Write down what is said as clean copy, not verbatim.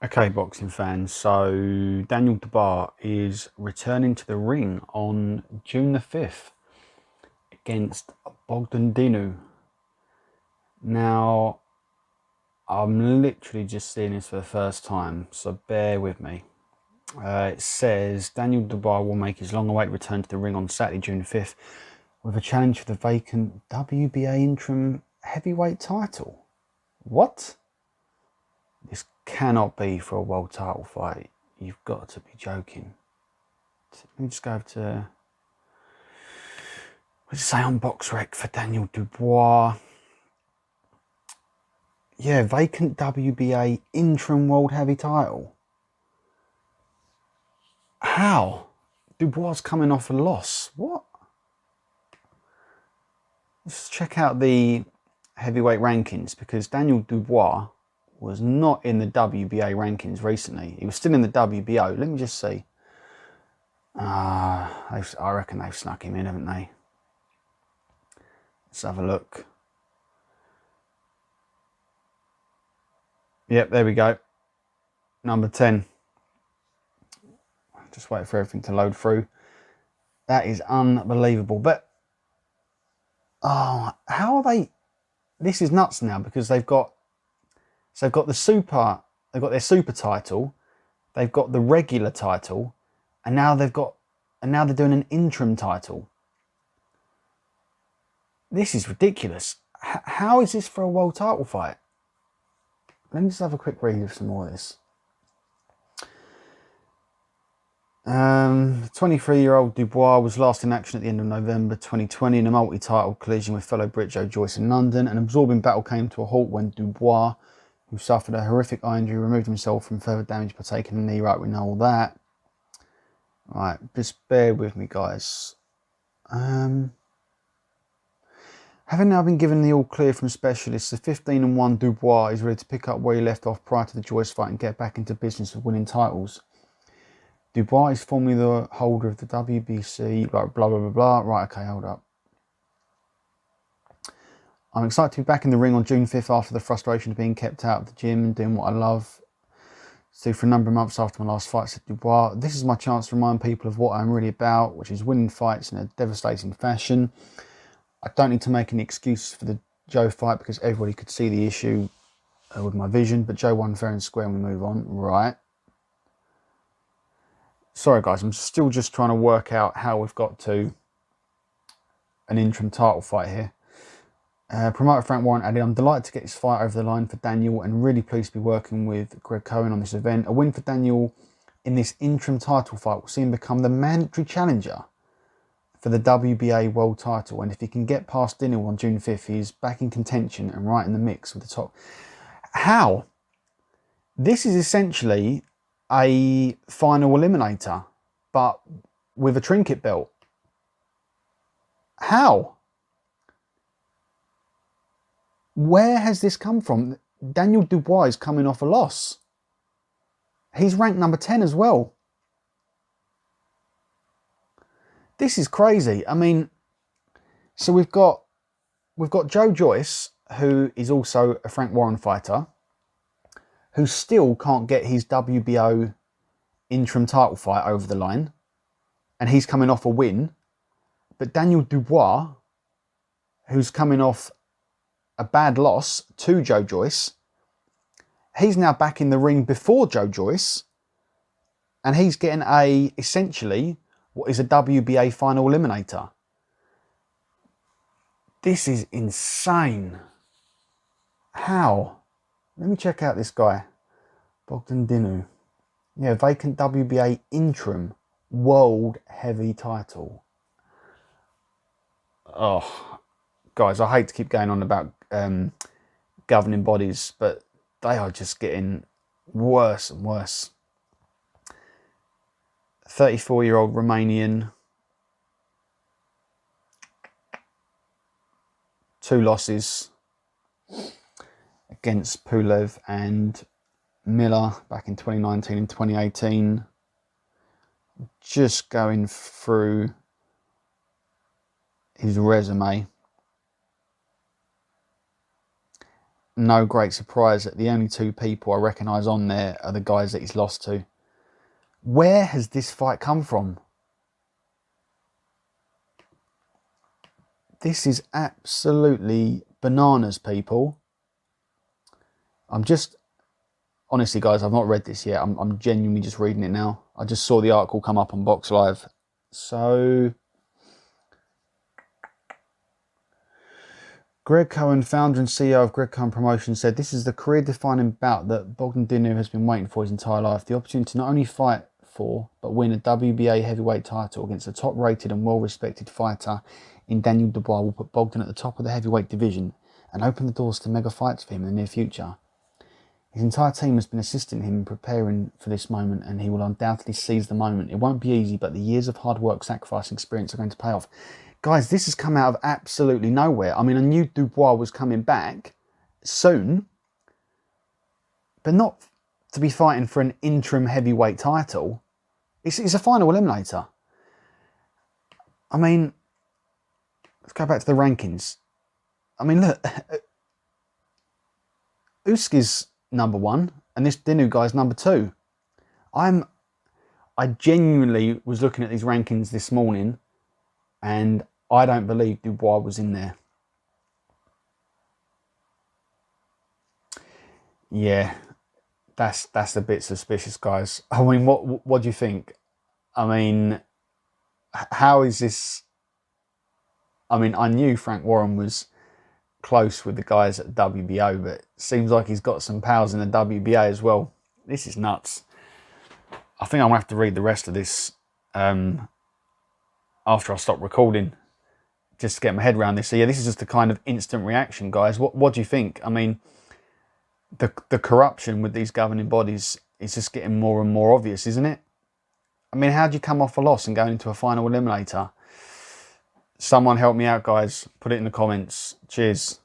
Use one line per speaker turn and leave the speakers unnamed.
Okay, boxing fans, so Daniel Dubois is returning to the ring on June the 5th against Bogdan Dinu. Now, I'm literally just seeing this for the first time, so bear with me. It says Daniel Dubois will make his long-awaited return to the ring on Saturday, June 5th, with a challenge for the vacant WBA Interim heavyweight title. What? This cannot be for a world title fight. You've got to be joking. Let me just go over to, what does it say on BoxRec for Daniel Dubois? Yeah, vacant WBA interim world heavy title. How? Dubois coming off a loss. What? Let's check out the heavyweight rankings, because Daniel Dubois was not in the WBA rankings recently. He was still in the WBO. Let me just see. I reckon they've snuck him in, haven't they? Let's have a look. Yep, there we go. Number 10. Just wait for everything to load through. That is unbelievable. But, oh, how are they? This is nuts now, because they've got the super, they've got their super title, they've got the regular title, and now they're doing an interim title. This is ridiculous. How is this for a world title fight? Let me just have a quick read of some more of this. 23-year-old Dubois was last in action at the end of November 2020 in a multi-title collision with fellow Brit Joe Joyce in London. An absorbing battle came to a halt when Dubois, who suffered a horrific eye injury, removed himself from further damage by taking a knee. Right, we know all that. Right, just bear with me, guys. Having now been given the all clear from specialists, the 15-1 Dubois is ready to pick up where he left off prior to the Joyce fight and get back into business of winning titles. Dubois is formerly the holder of the WBC, blah, blah, blah, blah, blah. Right, okay, hold up. I'm excited to be back in the ring on June 5th after the frustration of being kept out of the gym and doing what I love to for a number of months after my last fight, said Dubois. This is my chance to remind people of what I'm really about, which is winning fights in a devastating fashion. I don't need to make any excuses for the Joe fight because everybody could see the issue with my vision, but Joe won fair and square and we move on. Right. Sorry guys, I'm still just trying to work out how we've got to an interim title fight here. Promoter Frank Warren added, I'm delighted to get this fight over the line for Daniel and really pleased to be working with Greg Cohen on this event. A win for Daniel in this interim title fight will see him become the mandatory challenger for the WBA world title. And if he can get past Daniel on June 5th, he's back in contention and right in the mix with the top. How? This is essentially a final eliminator, but with a trinket belt. How? Where has this come from? Daniel Dubois is coming off a loss. He's ranked number 10 as well. This is crazy. I mean, so we've got Joe Joyce, who is also a Frank Warren fighter, who still can't get his WBO interim title fight over the line, and he's coming off a win. But Daniel Dubois, who's coming off a bad loss to Joe Joyce, he's now back in the ring before Joe Joyce, and he's getting essentially what is a WBA final eliminator. This is insane. How? Let me check out this guy, Bogdan Dinu. Yeah, vacant WBA interim world heavy title. Oh, guys, I hate to keep going on about governing bodies, but they are just getting worse and worse. 34-year-old Romanian, 2 losses against Pulev and Miller back in 2019 and 2018. Just going through his resume. no great surprise that the only two people I recognise on there are the guys that he's lost to. Where has this fight come from? This is absolutely bananas, people. I'm just... Honestly, guys, I've not read this yet. I'm genuinely just reading it now. I just saw the article come up on Box Live. So... Greg Cohen, founder and CEO of Greg Cohen Promotions, said this is the career-defining bout that Bogdan has been waiting for his entire life. The opportunity to not only fight for, but win a WBA heavyweight title against a top-rated and well-respected fighter in Daniel Dubois will put Bogdan at the top of the heavyweight division and open the doors to mega fights for him in the near future. His entire team has been assisting him in preparing for this moment, and he will undoubtedly seize the moment. It won't be easy, but the years of hard work, sacrifice and experience are going to pay off. Guys, this has come out of absolutely nowhere. I mean, I knew Dubois was coming back soon, but not to be fighting for an interim heavyweight title. It's a final eliminator. I mean, let's go back to the rankings. I mean, look, Usyk number 1, and this Dinu guy's number 2. I genuinely was looking at these rankings this morning, and I don't believe Dubois was in there. Yeah, that's a bit suspicious, guys. I mean, what do you think? I mean, how is this? I mean, I knew Frank Warren was close with the guys at WBO, but it seems like he's got some pals in the WBA as well. This is nuts. I think I'm gonna have to read the rest of this after I stop recording, just to get my head around this. So yeah, this is just a kind of instant reaction, guys. What do you think? I mean, the corruption with these governing bodies is just getting more and more obvious, isn't it? I mean, how do you come off a loss and go into a final eliminator? Someone help me out, guys. Put it in the comments. Cheers.